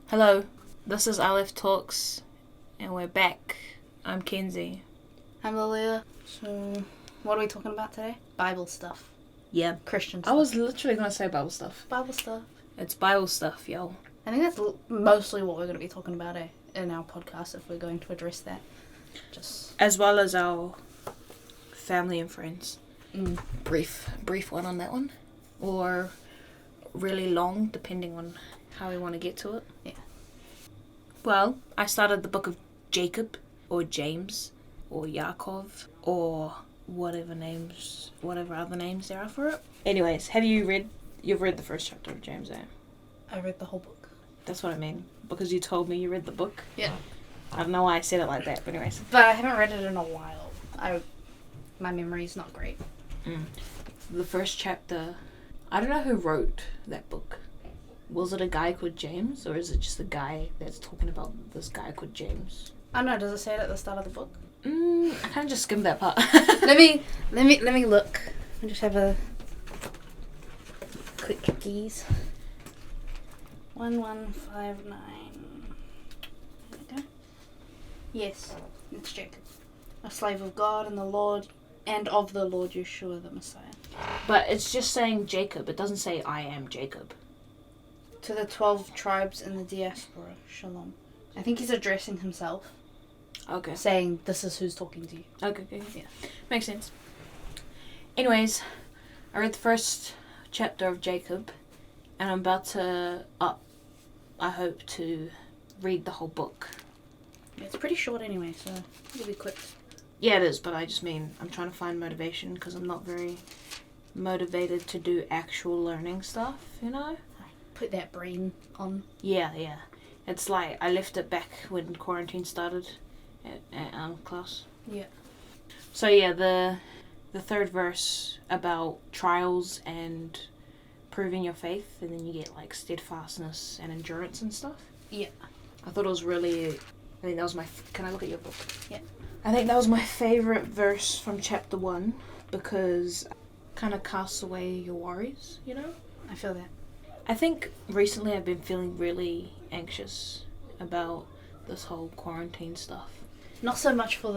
Hello, this is Aleph Talks, and we're back. I'm Kenzie. I'm Lilia. So, what are we talking about today? Bible stuff. Yeah. Christian stuff. I was literally going to say Bible stuff. Bible stuff. It's Bible stuff, yo. I think that's mostly what we're going to be talking about in our podcast, if we're going to address that. Just as well as our family and friends. Mm. Brief one on that one. Or really long, depending on how we want to get to it. Yeah. Well, I started the book of Jacob, or James, or Yaakov, or whatever other names there are for it. Anyways, you've read the first chapter of James, eh? I read the whole book. That's what I mean. Because you told me you read the book. Yeah. I don't know why I said it like that, but anyways. But I haven't read it in a while. My memory's not great. The first chapter, I don't know who wrote that book. Was it a guy called James, or is it just a guy that's talking about this guy called James? I don't know, does it say it at the start of the book? I kind of just skimmed that part. Let me look. I just have a quick geese. 1159. There we go. Yes, it's Jacob, a slave of God and of the Lord Yeshua the Messiah. But it's just saying Jacob. It doesn't say I am Jacob. To the 12 tribes in the diaspora, Shalom. I think he's addressing himself. Okay. Saying, this is who's talking to you. Okay. Yeah. Makes sense. Anyways, I read the first chapter of Jacob, and I'm about to I hope to read the whole book. Yeah, it's pretty short anyway, so it'll be quick. Yeah, it is, but I just mean I'm trying to find motivation because I'm not very motivated to do actual learning stuff, you know? Put that brain on. Yeah. It's like I left it back when quarantine started at class. Yeah. So yeah, the third verse about trials and proving your faith, and then you get like steadfastness and endurance and stuff. Yeah. I thought it was really. I think that was Can I look at your book? Yeah. I think that was my favourite verse from chapter 1 because it kind of casts away your worries, you know? I feel that. I think recently I've been feeling really anxious about this whole quarantine stuff. Not so much for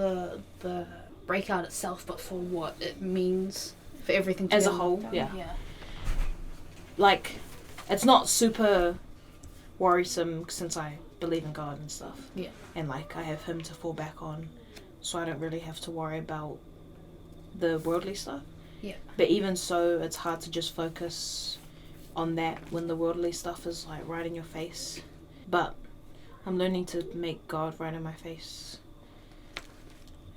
the breakout itself, but for what it means for everything to as be a whole. lockdown. Yeah. Yeah. It's not super worrisome since I believe in God and stuff. Yeah. And I have Him to fall back on, so I don't really have to worry about the worldly stuff. Yeah. But even so, it's hard to just focus on that when the worldly stuff is right in your face. But I'm learning to make God right in my face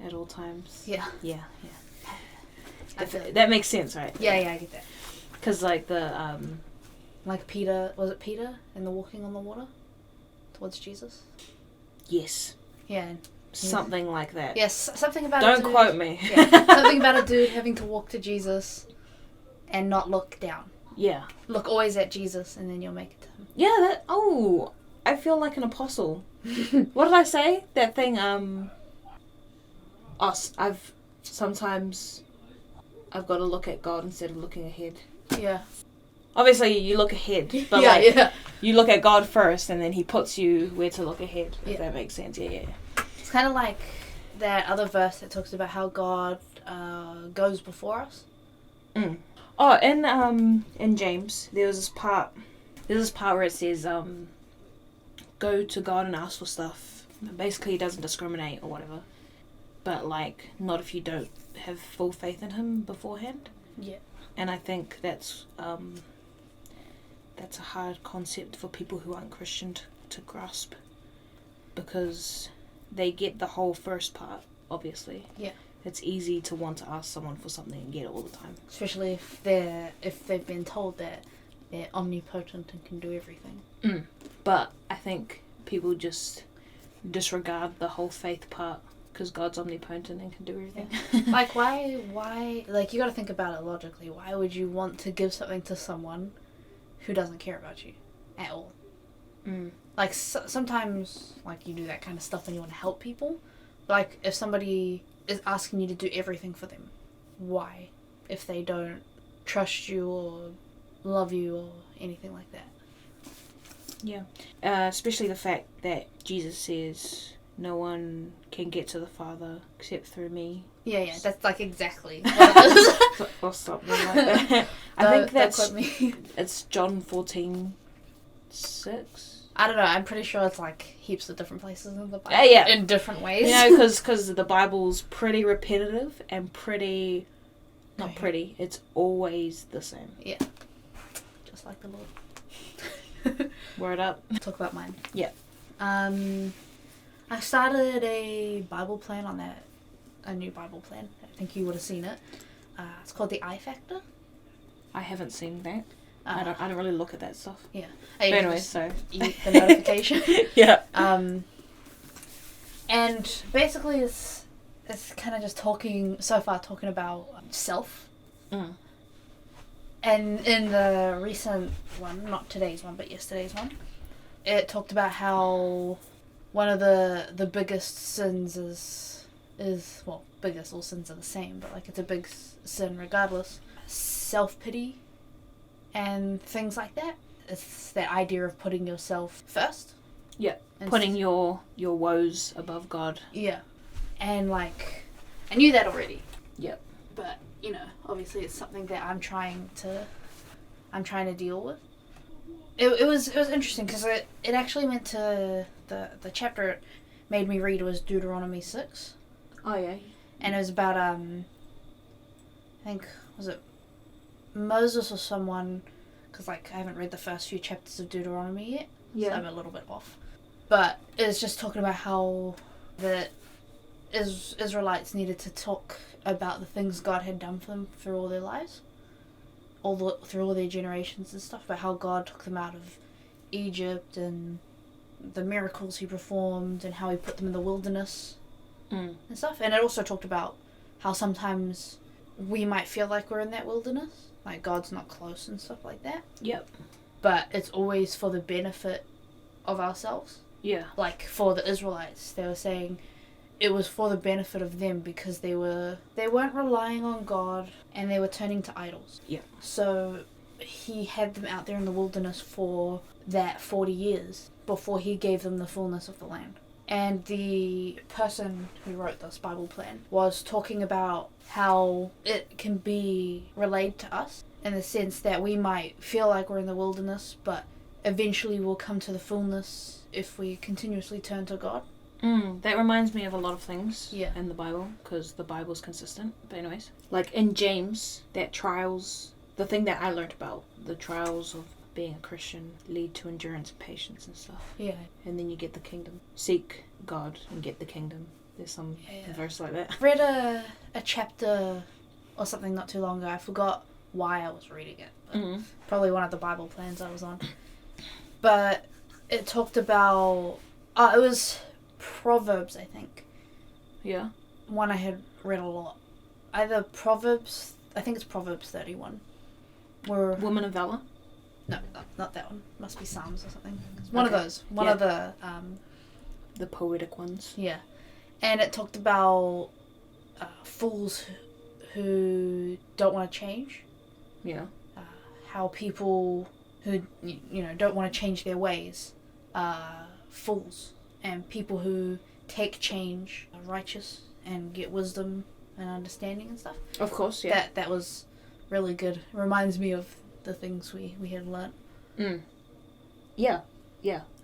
at all times. Yeah. Yeah. That That makes sense, right? Yeah, I get that. Because like Peter, was it Peter in the walking on the water towards Jesus? yes, Yeah. something like that. Yes, something about Don't quote me. Yeah, something about a dude having to walk to Jesus and not look down. Yeah. Look always at Jesus, and then you'll make it to him. Yeah. I feel like an apostle. What did I say? That thing. I've got to look at God instead of looking ahead. Yeah. Obviously, you look ahead, but you look at God first, and then He puts you where to look ahead. If that makes sense. Yeah. It's kind of like that other verse that talks about how God goes before us. Mm. Oh, in James, there's this part where it says, go to God and ask for stuff. Basically, He doesn't discriminate or whatever. But, not if you don't have full faith in Him beforehand. Yeah. And I think that's a hard concept for people who aren't Christian to grasp. Because they get the whole first part, obviously. Yeah. It's easy to want to ask someone for something and get it all the time. Especially if they've been told that they're omnipotent and can do everything. But I think people just disregard the whole faith part because God's omnipotent and can do everything. Yeah. Why? You got to think about it logically. Why would you want to give something to someone who doesn't care about you at all? Sometimes you do that kind of stuff when you want to help people. If somebody is asking you to do everything for them, why? If they don't trust you or love you or anything like that. Yeah. Especially the fact that Jesus says no one can get to the Father except through me. Yeah, that's like exactly what it is. Or something like that. I think that's... It's John 14:6. I don't know, I'm pretty sure it's like heaps of different places in the Bible. Yeah. In different ways. You know, because the Bible's pretty repetitive and pretty... Not pretty, it's always the same. Yeah. Just like the Lord. Word up. Talk about mine. Yeah. I started a Bible plan on that. A new Bible plan. I think you would have seen it. It's called the I Factor. I haven't seen that. I don't really look at that stuff. Yeah. But anyway, so you get the notification. Yeah. And basically it's kind of just talking about self. Mm. And in the recent one, not today's one, but yesterday's one, it talked about how one of the biggest sins is well, biggest, all sins are the same, but like it's a big sin regardless. Self-pity and things like that. It's that idea of putting yourself first. Yeah. Putting your woes above God. Yeah. And like, I knew that already. Yep. But, you know, obviously it's something that I'm trying to deal with. It was interesting because it actually went to the chapter it made me read was Deuteronomy 6. Oh yeah. And it was about I think, was it Moses or someone, because like I haven't read the first few chapters of Deuteronomy yet. Yeah. So I'm a little bit off. But it was just talking about how the Israelites needed to talk about the things God had done for them through all their lives, through all their generations and stuff, about how God took them out of Egypt and the miracles he performed and how he put them in the wilderness and stuff. And it also talked about how sometimes we might feel like we're in that wilderness, like God's not close and stuff like that. Yep. But it's always for the benefit of ourselves. Yeah. Like for the Israelites, they were saying it was for the benefit of them because they weren't relying on God and they were turning to idols. Yeah. So he had them out there in the wilderness for that 40 years before he gave them the fullness of the land. And the person who wrote this Bible plan was talking about how it can be relayed to us in the sense that we might feel like we're in the wilderness, but eventually we'll come to the fullness if we continuously turn to God. That reminds me of a lot of things in the Bible, because the Bible's consistent. But anyways, like in James, that trials, the thing that I learned about, the trials of being a Christian lead to endurance and patience and stuff. Yeah. And then you get the kingdom. Seek God and get the kingdom. There's some verse like that. I read a chapter or something not too long ago. I forgot why I was reading it. But probably one of the Bible plans I was on. But it talked about... it was Proverbs, I think. Yeah. One I had read a lot. Either Proverbs... I think it's Proverbs 31. Woman of Valor? No, not that one. Must be Psalms or something. One of those. One of the... the poetic ones. Yeah. And it talked about fools who don't want to change. Yeah. How people who, don't want to change their ways are fools. And people who take change are righteous and get wisdom and understanding and stuff. Of course, yeah. That was really good. Reminds me of the things we had learnt. Yeah.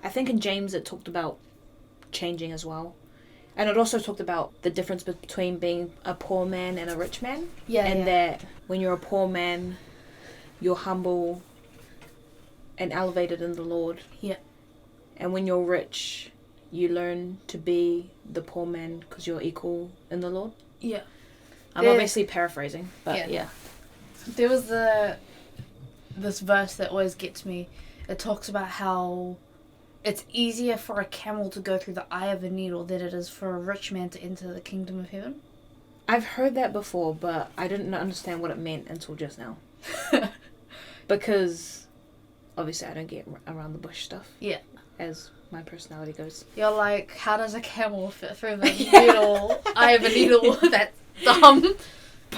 I think in James it talked about changing as well. And it also talked about the difference between being a poor man and a rich man. Yeah. And that when you're a poor man, you're humble and elevated in the Lord. Yeah. And when you're rich, you learn to be the poor man because you're equal in the Lord. Yeah. I'm obviously paraphrasing, but yeah. There was this verse that always gets me. It talks about how it's easier for a camel to go through the eye of a needle than it is for a rich man to enter the kingdom of heaven. I've heard that before, but I didn't understand what it meant until just now. Because obviously I don't get around the bush stuff. Yeah. As my personality goes. You're like, how does a camel fit through the needle? Eye of a needle? That's dumb.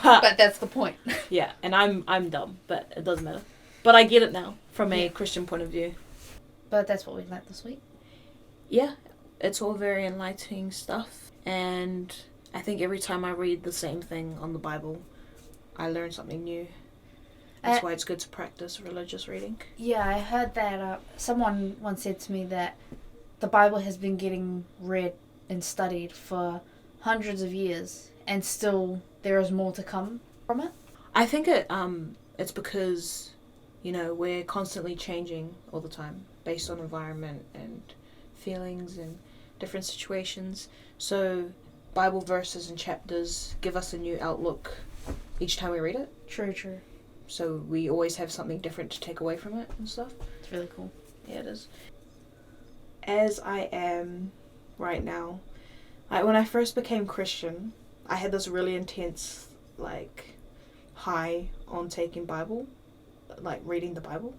But that's the point. Yeah, and I'm dumb, but it doesn't matter. But I get it now from a Christian point of view. But that's what we learnt this week. Yeah, it's all very enlightening stuff. And I think every time I read the same thing on the Bible, I learn something new. That's why it's good to practice religious reading. Yeah, I heard that someone once said to me that the Bible has been getting read and studied for hundreds of years, and still there is more to come from it. I think it's because, we're constantly changing all the time based on environment and feelings and different situations. So Bible verses and chapters give us a new outlook each time we read it. True. So we always have something different to take away from it and stuff. It's really cool. Yeah, it is. As I am right now, when I first became Christian, I had this really intense, high on taking Bible, reading the Bible.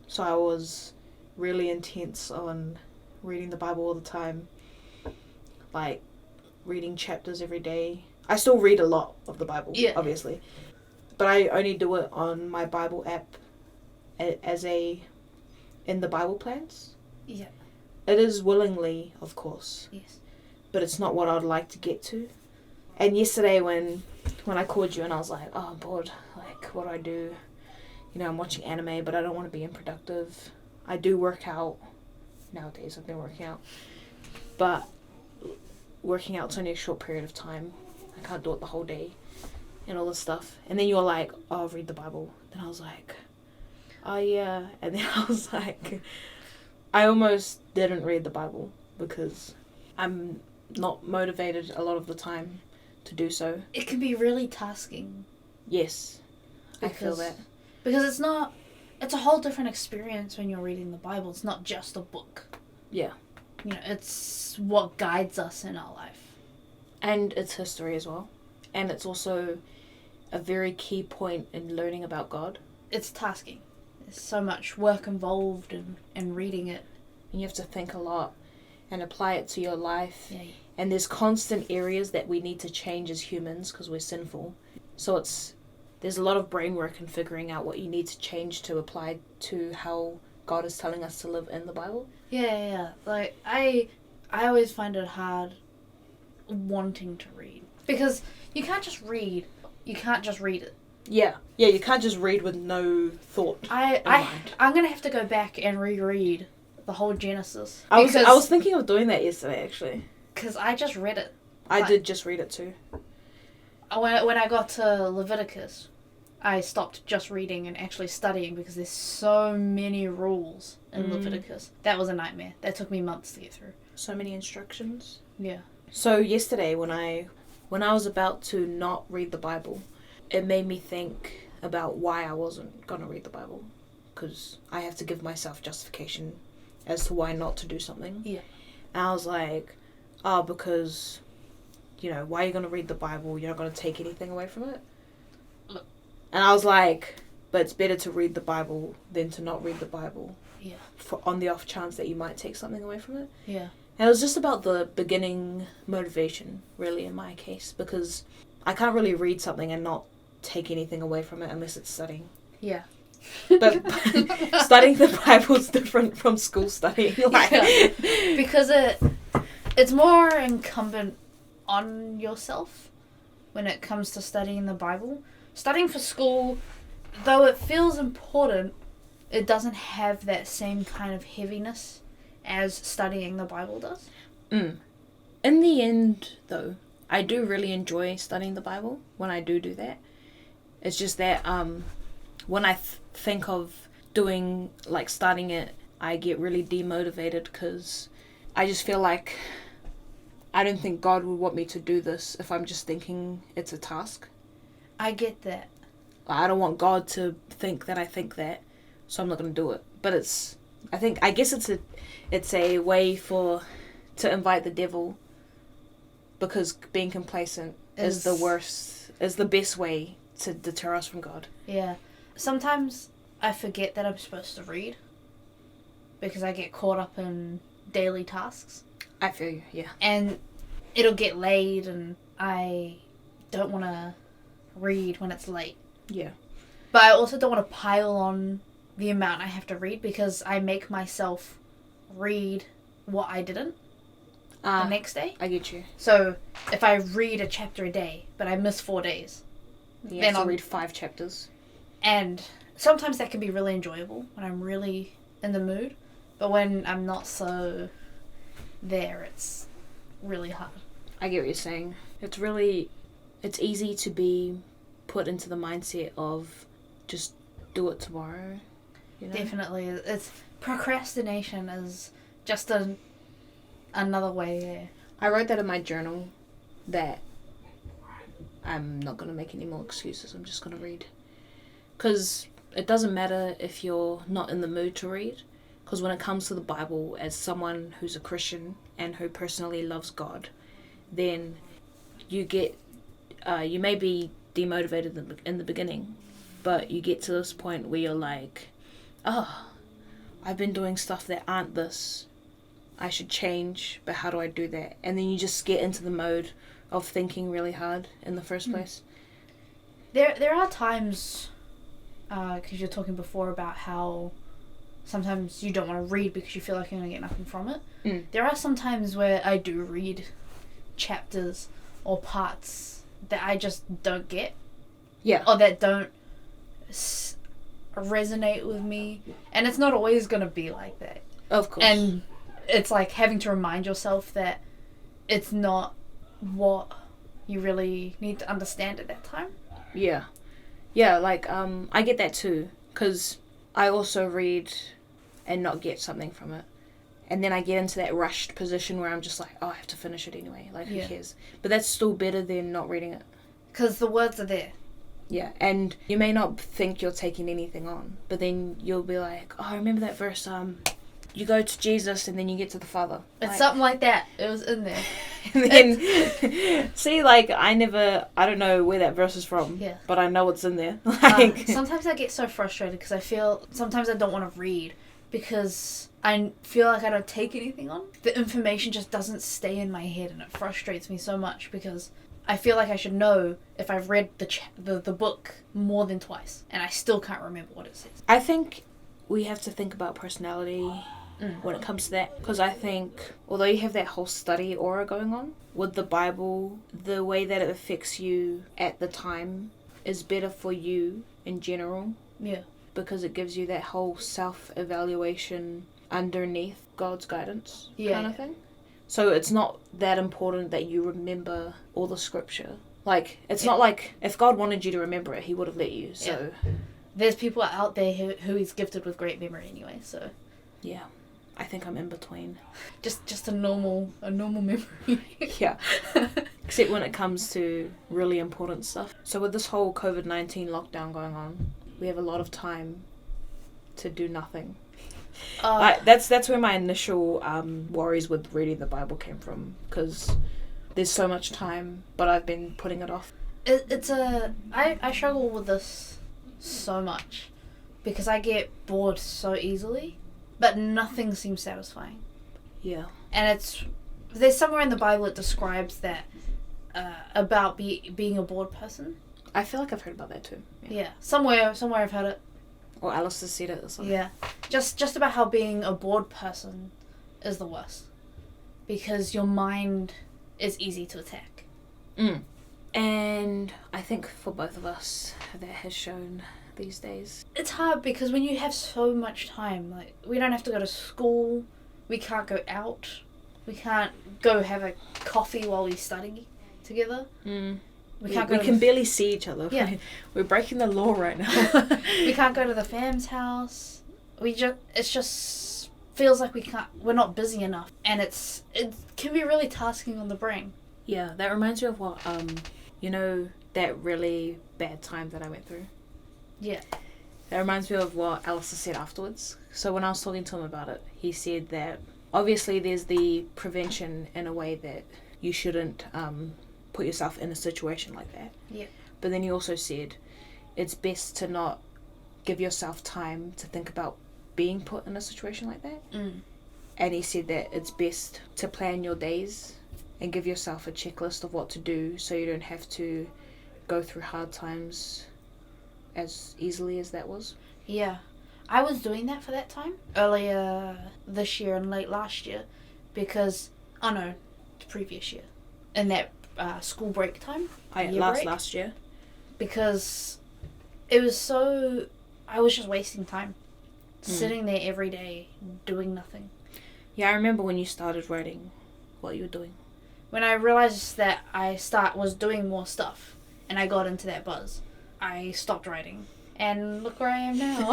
So I was really intense on reading the Bible all the time, reading chapters every day. I still read a lot of the Bible, obviously. But I only do it on my Bible app in the Bible plans. Yeah. It is willingly, of course. Yes. But it's not what I'd like to get to. And yesterday when I called you and I was like, oh, I'm bored. What do I do? I'm watching anime, but I don't want to be unproductive. I do work out. Nowadays, I've been working out. But working out's only a short period of time. I can't do it the whole day. And all this stuff. And then you're like, oh, read the Bible. Then I was like, oh yeah. And then I was like, I almost didn't read the Bible because I'm not motivated a lot of the time to do so. It can be really tasking. Yes, I feel that. Because it's a whole different experience when you're reading the Bible. It's not just a book. Yeah. It's what guides us in our life. And it's history as well. And it's also a very key point in learning about God. It's tasking. There's so much work involved in reading it. And you have to think a lot and apply it to your life. Yeah. And there's constant areas that we need to change as humans because we're sinful. So there's a lot of brain work in figuring out what you need to change to apply to how God is telling us to live in the Bible. Yeah. I always find it hard wanting to read. Because you can't just read. You can't just read it. Yeah, you can't just read with no thought in mind. I'm going to have to go back and reread the whole Genesis. I was thinking of doing that yesterday, actually. Because I just read it. I did just read it too. When I got to Leviticus, I stopped just reading and actually studying because there's so many rules in Leviticus. That was a nightmare. That took me months to get through. So many instructions. Yeah. So yesterday when I was about to not read the Bible, it made me think about why I wasn't going to read the Bible. Because I have to give myself justification as to why not to do something. Yeah. And I was like, oh, because, why are you going to read the Bible? You're not going to take anything away from it? Look. And I was like, but it's better to read the Bible than to not read the Bible. Yeah. On the off chance that you might take something away from it. Yeah. And it was just about the beginning motivation, really, in my case, because I can't really read something and not take anything away from it unless it's studying. Yeah. But studying the Bible is different from school studying. Because it's more incumbent on yourself when it comes to studying the Bible. Studying for school, though it feels important, it doesn't have that same kind of heaviness as studying the Bible does. In the end, though, I do really enjoy studying the Bible when I do that. It's just that when I think of doing, starting it, I get really demotivated because I just feel like I don't think God would want me to do this if I'm just thinking it's a task. I get that. I don't want God to think that I think that, so I'm not going to do it. But I guess it's a way to invite the devil, because being complacent is the best way to deter us from God. Yeah. Sometimes I forget that I'm supposed to read because I get caught up in daily tasks. I feel you, yeah. And it'll get late and I don't want to read when it's late. Yeah. But I also don't want to pile on the amount I have to read because I make myself read what I didn't the next day. I get you. So if I read a chapter a day, but I miss 4 days, You then have to I'll read 5 chapters. And sometimes that can be really enjoyable when I'm really in the mood, but when I'm not so there, it's really hard. I get what you're saying. It's easy to be put into the mindset of just do it tomorrow. You know? Definitely. It's procrastination is just another way there. I wrote that in my journal that I'm not going to make any more excuses. I'm just going to read. Because it doesn't matter if you're not in the mood to read. Because when it comes to the Bible, as someone who's a Christian and who personally loves God, then you get, you may be demotivated in the beginning, but you get to this point where you're like, oh, I've been doing stuff that aren't this. I should change, but how do I do that? And then you just get into the mode of thinking really hard in the first place. There are times, because you're talking before about how sometimes you don't want to read because you feel like you're going to get nothing from it. There are some times where I do read chapters or parts that I just don't get. Yeah. Or that don't resonate with me. And it's not always going to be like that. Of course. And it's like having to remind yourself that it's not what you really need to understand at that time. Yeah. Yeah, like, I get that too. Because I also read and not get something from it. And then I get into that rushed position where I'm just like, oh, I have to finish it anyway. Like, who cares? But that's still better than not reading it. Because the words are there. Yeah, and you may not think you're taking anything on, but then you'll be like, oh, I remember that verse, you go to Jesus and then you get to the Father. It's something like that. It was in there. And then, see, like, I don't know where that verse is from, but I know it's in there. Like, sometimes I get so frustrated because I feel, sometimes I don't want to read because I feel like I don't take anything on. The information just doesn't stay in my head and it frustrates me so much because I feel like I should know if I've read the book more than twice and I still can't remember what it says. I think we have to think about personality when it comes to that, because I think although you have that whole study aura going on with the Bible, the way that it affects you at the time is better for you in general. Yeah. Because it gives you that whole self-evaluation underneath God's guidance kind of thing. So it's not that important that you remember all the scripture. Like, it's not like if God wanted you to remember it, he would have let you. So there's people out there who he's gifted with great memory anyway, so yeah. I think I'm in between. Just a normal memory. Yeah. Except when it comes to really important stuff. So with this whole COVID-19 lockdown going on, we have a lot of time to do nothing. That's where my initial worries with reading the Bible came from, because there's so much time, but I've been putting it off. I struggle with this so much because I get bored so easily, but nothing seems satisfying. Yeah. And there's somewhere in the Bible it describes that about being a bored person. I feel like I've heard about that too. Yeah. Somewhere I've heard it. Or Alice has said it or something. Yeah. Just about how being a bored person is the worst. Because your mind is easy to attack. And I think for both of us, that has shown these days. It's hard because when you have so much time, like, we don't have to go to school, we can't go out, we can't go have a coffee while we study together. We can barely see each other. Yeah. We're breaking the law right now. We can't go to the fam's house. It just feels like we're not busy enough. And it can be really tasking on the brain. Yeah, that reminds me of what, that really bad time that I went through. Yeah. That reminds me of what Alistair said afterwards. So when I was talking to him about it, he said that obviously there's the prevention in a way that you shouldn't put yourself in a situation like that. Yeah. But then he also said it's best to not give yourself time to think about being put in a situation like that. And he said that it's best to plan your days and give yourself a checklist of what to do so you don't have to go through hard times as easily as that was. Yeah. I was doing that for that time earlier this year and late last year because, oh no, the previous year, in that school break time, last year, because it was so, I was just wasting time, sitting there every day doing nothing. Yeah, I remember when you started writing what you were doing. When I realized that I was doing more stuff and I got into that buzz, I stopped writing. And look where I am now.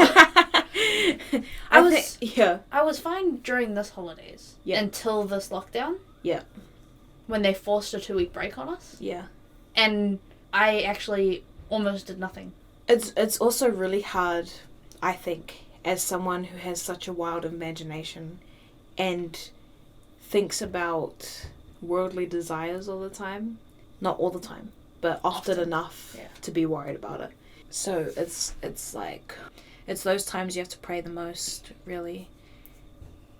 I was fine during this holidays. Yeah. Until this lockdown. Yeah. When they forced a 2-week break on us. Yeah. And I actually almost did nothing. It's also really hard, I think, as someone who has such a wild imagination and thinks about worldly desires all the time. Not all the time, but often enough to be worried about it. So it's like, it's those times you have to pray the most, really,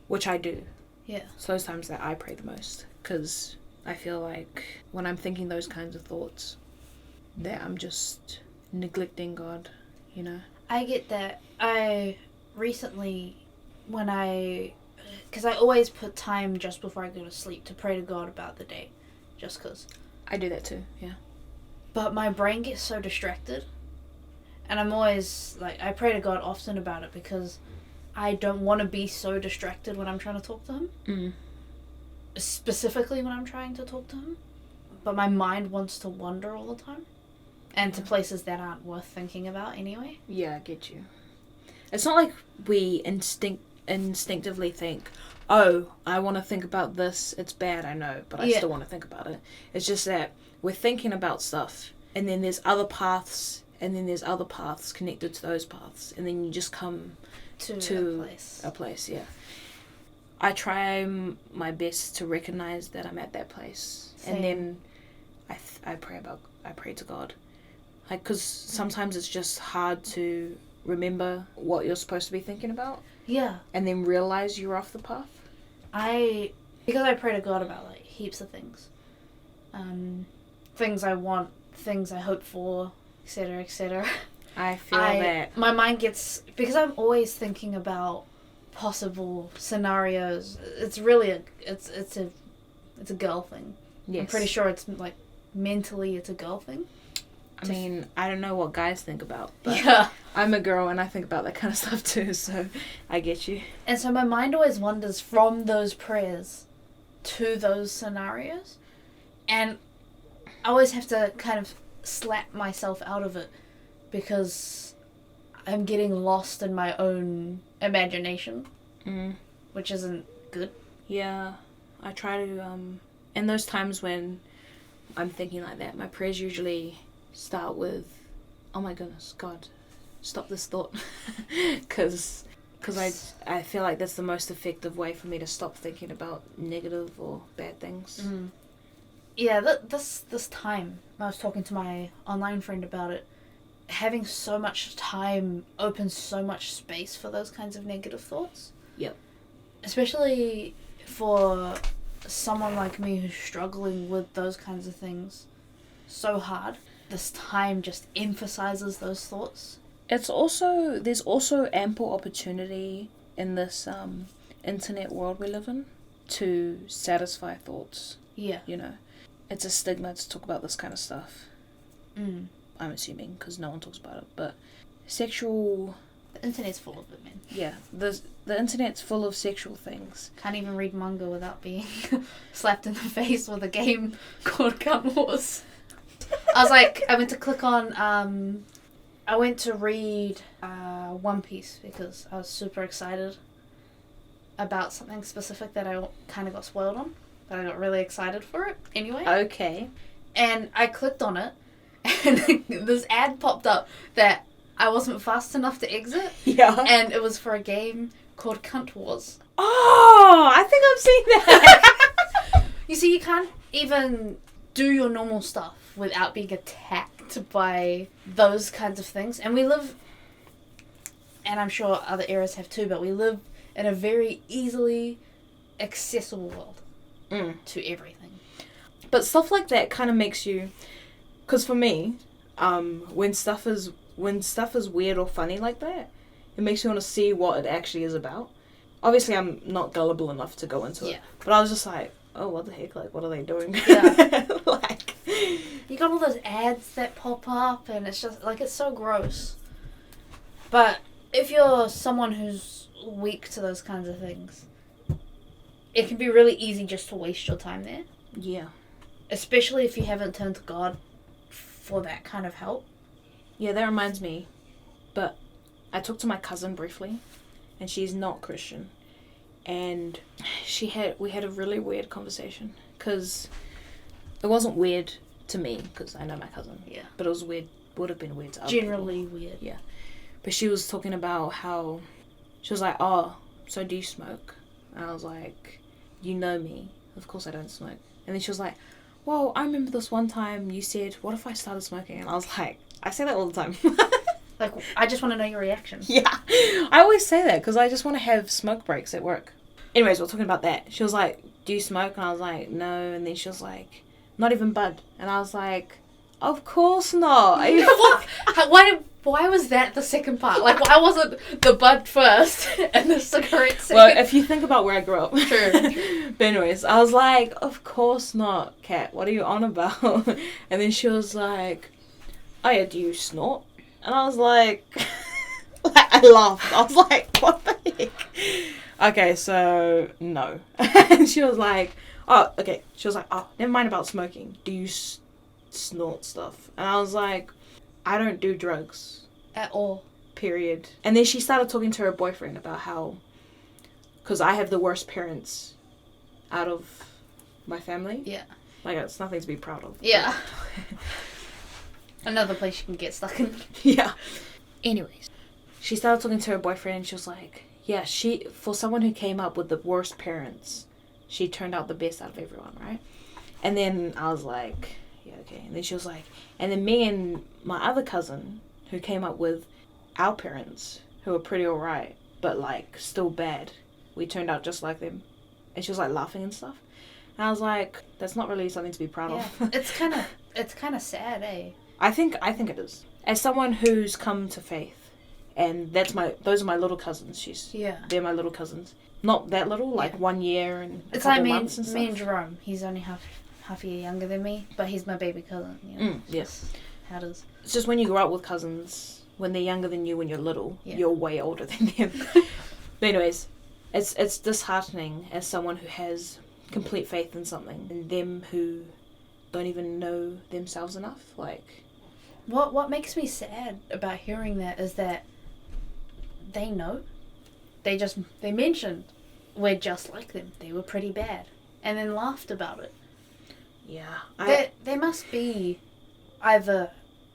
which I do. Yeah. It's those times that I pray the most, because I feel like when I'm thinking those kinds of thoughts, that I'm just neglecting God, you know? I get that. I recently, because I always put time just before I go to sleep to pray to God about the day, just because. I do that too, yeah. But my brain gets so distracted. And I'm always, like, I pray to God often about it because I don't want to be so distracted when I'm trying to talk to Him. Mm. Specifically when I'm trying to talk to Him. But my mind wants to wander all the time. And to places that aren't worth thinking about anyway. Yeah, I get you. It's not like we instinctively think, oh, I want to think about this. It's bad, I know, but I still want to think about it. It's just that we're thinking about stuff. And then there's other paths. And then there's other paths connected to those paths. And then you just come to a place, yeah. I try my best to recognize that I'm at that place. Same. And then I pray to God. Like, because sometimes it's just hard to remember what you're supposed to be thinking about. Yeah. And then realize you're off the path. Because I pray to God about, like, heaps of things. Things I want, things I hope for, etc., etc. I feel that. My mind gets... Because I'm always thinking about possible scenarios. It's really it's a girl thing. Yes. I'm pretty sure it's, like, mentally it's a girl thing. I mean, I don't know what guys think about, but yeah. I'm a girl and I think about that kind of stuff too, so I get you. And so my mind always wanders from those prayers to those scenarios. And I always have to kind of slap myself out of it because I'm getting lost in my own imagination, which isn't good. Yeah, I try to, in those times when I'm thinking like that, my prayers usually start with, oh my goodness, God, stop this thought. Because I feel like that's the most effective way for me to stop thinking about negative or bad things. Mm. Yeah, this time, I was talking to my online friend about it, having so much time opens so much space for those kinds of negative thoughts. Yep. Especially for someone like me who's struggling with those kinds of things so hard. This time just emphasizes those thoughts. There's also ample opportunity in this internet world we live in to satisfy thoughts. Yeah. You know, it's a stigma to talk about this kind of stuff. Mm. I'm assuming, because no one talks about it, but sexual... The internet's full of it, man. Yeah, the internet's full of sexual things. Can't even read manga without being slapped in the face with a game called Gun Wars. I went to click on, I went to read One Piece because I was super excited about something specific that I kind of got spoiled on, but I got really excited for it anyway. Okay. And I clicked on it, and this ad popped up that I wasn't fast enough to exit. Yeah. And it was for a game called Cunt Wars. Oh, I think I've seen that. You see, you can't even do your normal stuff without being attacked by those kinds of things. And we live, and I'm sure other eras have too, but we live in a very easily accessible world to everything. But stuff like that kind of makes you... Because for me, when stuff is weird or funny like that, It makes me want to see what it actually is about. Obviously, I'm not gullible enough to go into it. Yeah. But I was just like, oh, what the heck? Like, what are they doing? Yeah. Like... You got all those ads that pop up, and it's just, like, it's so gross. But if you're someone who's weak to those kinds of things, it can be really easy just to waste your time there. Yeah. Especially if you haven't turned to God for that kind of help. Yeah, that reminds me. But I talked to my cousin briefly, and she's not Christian. And we had a really weird conversation. Because it wasn't weird to me, because I know my cousin. Yeah. But it was weird, would have been weird to other Generally people. weird. Yeah. But she was talking about how, she was like, oh, so do you smoke? And I was like, you know me. Of course I don't smoke. And then she was like, well, I remember this one time you said, what if I started smoking? And I was like, I say that all the time. Like, I just want to know your reaction. Yeah. I always say that because I just want to have smoke breaks at work. Anyways, we're talking about that. She was like, do you smoke? And I was like, no. And then she was like, not even bud. And I was like, of course not. Are you Why was that the second part? Like, why wasn't the bud first and the cigarette second? Well, if you think about where I grew up. True. But anyways, I was like, of course not, Kat. What are you on about? And then she was like, oh yeah, do you snort? And I was like, I laughed. I was like, what the heck? Okay, so no. And she was like, oh, okay. She was like, oh, never mind about smoking. Do you snort stuff? And I was like, I don't do drugs. At all. Period. And then she started talking to her boyfriend about how, because I have the worst parents out of my family. Yeah. Like, it's nothing to be proud of. Yeah. Another place you can get stuck in. Yeah. Anyways, she started talking to her boyfriend and she was like, yeah, for someone who came up with the worst parents, she turned out the best out of everyone, right? And then I was like, yeah, okay. And then she was like, and then me and my other cousin who came up with our parents, who were pretty alright, but like still bad, we turned out just like them. And she was like laughing and stuff. And I was like, that's not really something to be proud of. It's kind of sad, eh? I think it is. As someone who's come to faith, and those are my little cousins. They're my little cousins. Not that little, like 1 year and a couple months and stuff. Me and Jerome. He's only half a year younger than me, but he's my baby cousin. You know? Yes. How it is. It's just when you grow up with cousins, when they're younger than you when you're little, you're way older than them. But anyways, it's disheartening as someone who has complete faith in something, and them who don't even know themselves enough, like... What makes me sad about hearing that is that they know. They mentioned we're just like them. They were pretty bad. And then laughed about it. Yeah. They must be either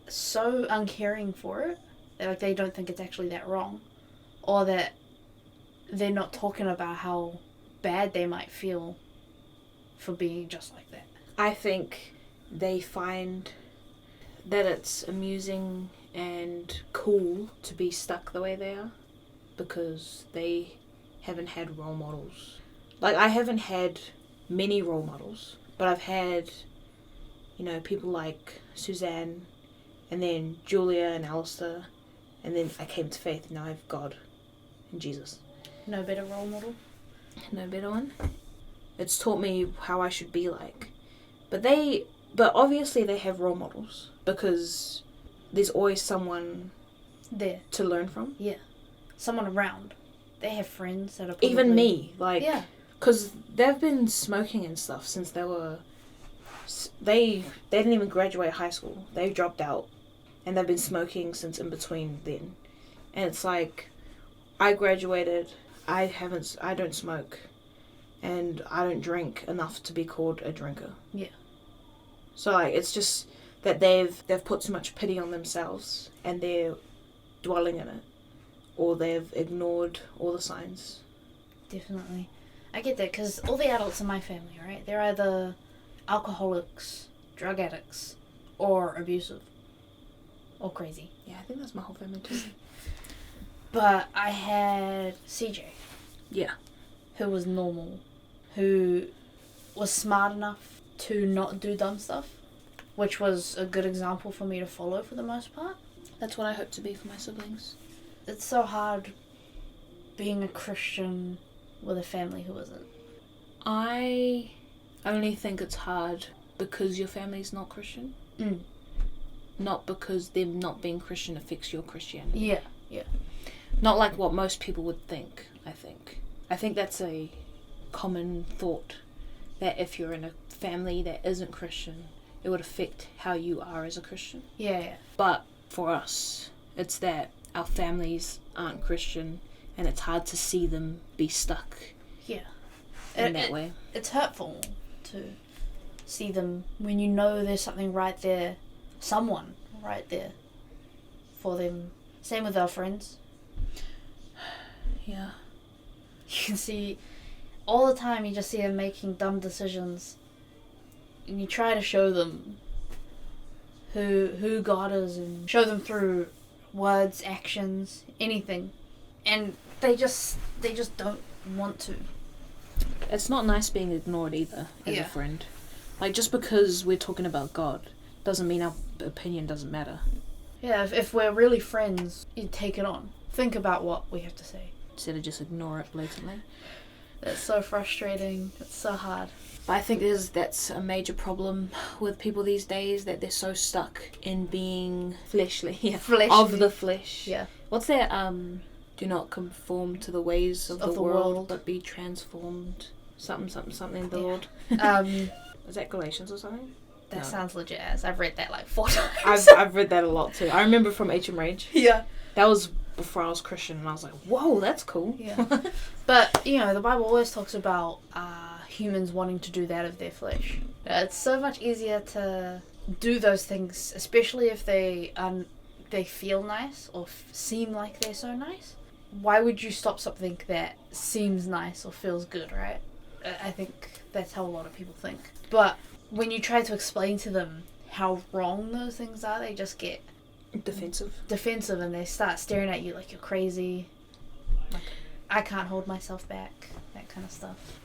so uncaring for it, that like they don't think it's actually that wrong, or that they're not talking about how bad they might feel for being just like that. I think they find that it's amusing and cool to be stuck the way they are because they haven't had role models. Like, I haven't had many role models, but I've had, people like Suzanne, and then Julia and Alistair, and then I came to faith. Now I have God and Jesus. No better role model? No better one. It's taught me how I should be like. But obviously they have role models because there's always someone there to learn from. Yeah. Someone around. They have friends that are probably... Even me. Like, yeah. Because they've been smoking and stuff since they were... They didn't even graduate high school. They dropped out. And they've been smoking since in between then. And it's like, I graduated, I don't smoke. And I don't drink enough to be called a drinker. Yeah. So, like, it's just that they've put too much pity on themselves and they're dwelling in it. Or they've ignored all the signs. Definitely. I get that, because all the adults in my family, right, they're either alcoholics, drug addicts, or abusive. Or crazy. Yeah, I think that's my whole family too. But I had CJ. Yeah. Who was normal. Who was smart enough to not do dumb stuff. Which was a good example for me to follow for the most part. That's what I hope to be for my siblings. it's so hard being a Christian with a family who isn't. I only think it's hard because your family's not Christian. Not because them not being Christian affects your Christianity. Yeah. Not like what most people would think, I think. I think that's a common thought, that if you're in a family that isn't Christian, it would affect how you are as a Christian. Yeah. But for us, it's that our families aren't Christian, and it's hard to see them be stuck in that way. It's hurtful to see them when you know there's something right there, someone right there for them. Same with our friends. Yeah. You can see all the time, you just see them making dumb decisions, and you try to show them who God is and show them through words, actions, anything, and they just don't want to. It's not nice being ignored either as a friend. Like, just because we're talking about God doesn't mean our opinion doesn't matter. Yeah, if we're really friends, you take it on. Think about what we have to say. Instead of just ignore it blatantly. That's so frustrating. It's so hard. But I think that's a major problem with people these days, that they're so stuck in being fleshly. Fleshly. Of the flesh. Yeah. What's that? Do not conform to the ways of the world, but be transformed. Something, the Lord. Is that Galatians or something? That sounds legit as. I've read that like 4 times. I've read that a lot too. I remember from HM Rage. Yeah. That was before I was Christian, and I was like, whoa, that's cool. Yeah. But, the Bible always talks about humans wanting to do that of their flesh. It's so much easier to do those things, especially if they feel nice or seem like they're so nice. Why would you stop something that seems nice or feels good, right? I think that's how a lot of people think. But when you try to explain to them how wrong those things are, they just get defensive, and they start staring at you like you're crazy. Like, I can't hold myself back, that kind of stuff.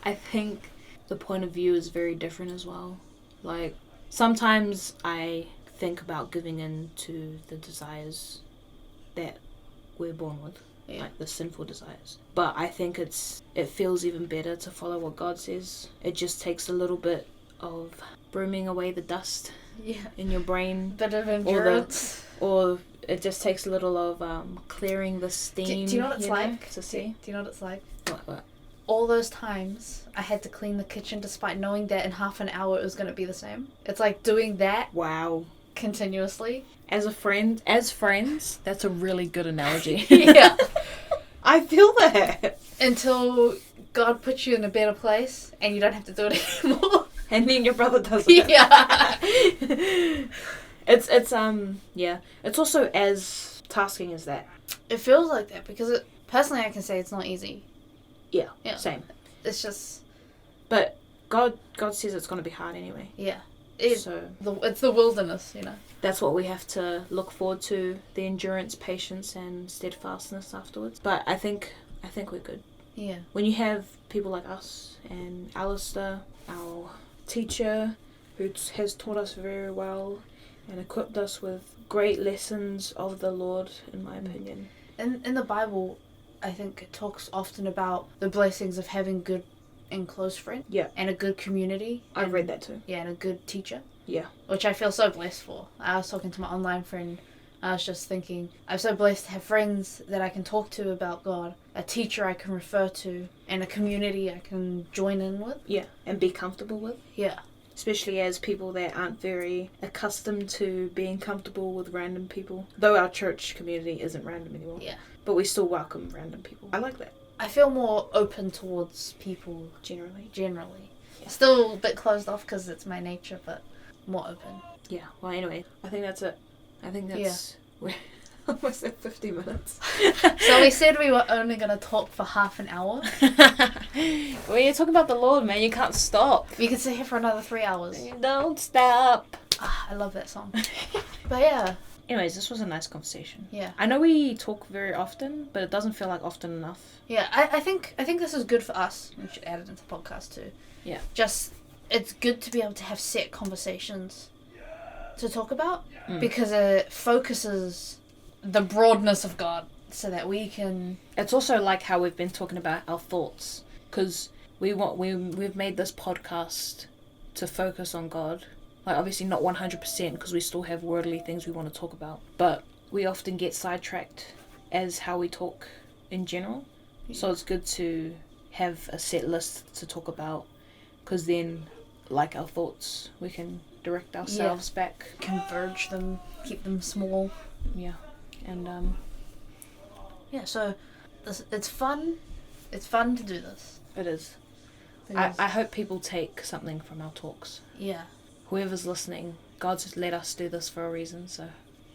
I think the point of view is very different as well. Like, sometimes I think about giving in to the desires that we're born with, like the sinful desires. But I think it feels even better to follow what God says. It just takes a little bit of brooming away the dust in your brain. Bit of endurance. Or it just takes a little of clearing the steam. Do you know what it's like? To see? Do you know what it's like? What? All those times I had to clean the kitchen despite knowing that in half an hour it was going to be the same. It's like doing that. Wow. Continuously. As friends, that's a really good analogy. Yeah. I feel that. Until God puts you in a better place and you don't have to do it anymore. And then your brother does it. Yeah. It's also as tasking as that. It feels like that because personally I can say it's not easy. Yeah. Same. It's just. But God says it's going to be hard anyway. Yeah. It's the wilderness, That's what we have to look forward to, the endurance, patience, and steadfastness afterwards. But I think we're good. Yeah. When you have people like us and Alistair, our teacher, who has taught us very well and equipped us with great lessons of the Lord, in my opinion. In the Bible, I think it talks often about the blessings of having good and close friends. Yeah. And a good community. I've read that too. Yeah, and a good teacher. Yeah. Which I feel so blessed for. I was talking to my online friend. I was just thinking, I'm so blessed to have friends that I can talk to about God, a teacher I can refer to, and a community I can join in with. Yeah, and be comfortable with. Yeah. Especially as people that aren't very accustomed to being comfortable with random people. Though our church community isn't random anymore. Yeah. But we still welcome random people. I like that. I feel more open towards people generally. Yeah. Still a bit closed off because it's my nature, but more open. Yeah. Well, anyway, I think that's it. I think that's... We're almost at 50 minutes. So we said we were only going to talk for half an hour. Well, you're talking about the Lord, man. You can't stop. We could sit here for another 3 hours. Don't stop. I love that song. But yeah. Anyways, this was a nice conversation. Yeah. I know we talk very often, but it doesn't feel like often enough. Yeah, I think this is good for us. We should add it into the podcast too. Yeah. Just, it's good to be able to have set conversations to talk about because it focuses the broadness of God, so that we can. It's also like how we've been talking about our thoughts, because we've made this podcast to focus on God. Like, obviously not 100%, because we still have worldly things we want to talk about, but we often get sidetracked as how we talk in general. So it's good to have a set list to talk about, because then, like our thoughts, we can direct ourselves back. Converge them, keep them small. Yeah. And so it's fun. It's fun to do this. it is. I hope people take something from our talks. Yeah. Whoever's listening, God's let us do this for a reason, so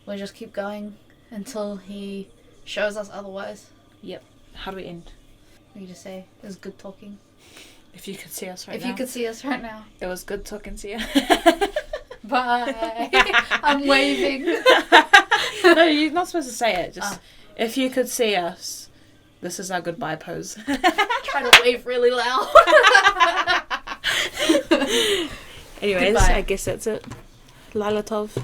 We'll just keep going until He shows us otherwise. yep. How do we end? We just say, it was good talking. If you could see us right If now. you could see us right now. It was good talking to you. Bye. I'm waving. No, you're not supposed to say it. Just, if you could see us, this is our goodbye pose. Try to wave really loud. Anyways, Goodbye. I guess that's it. Lala Tov.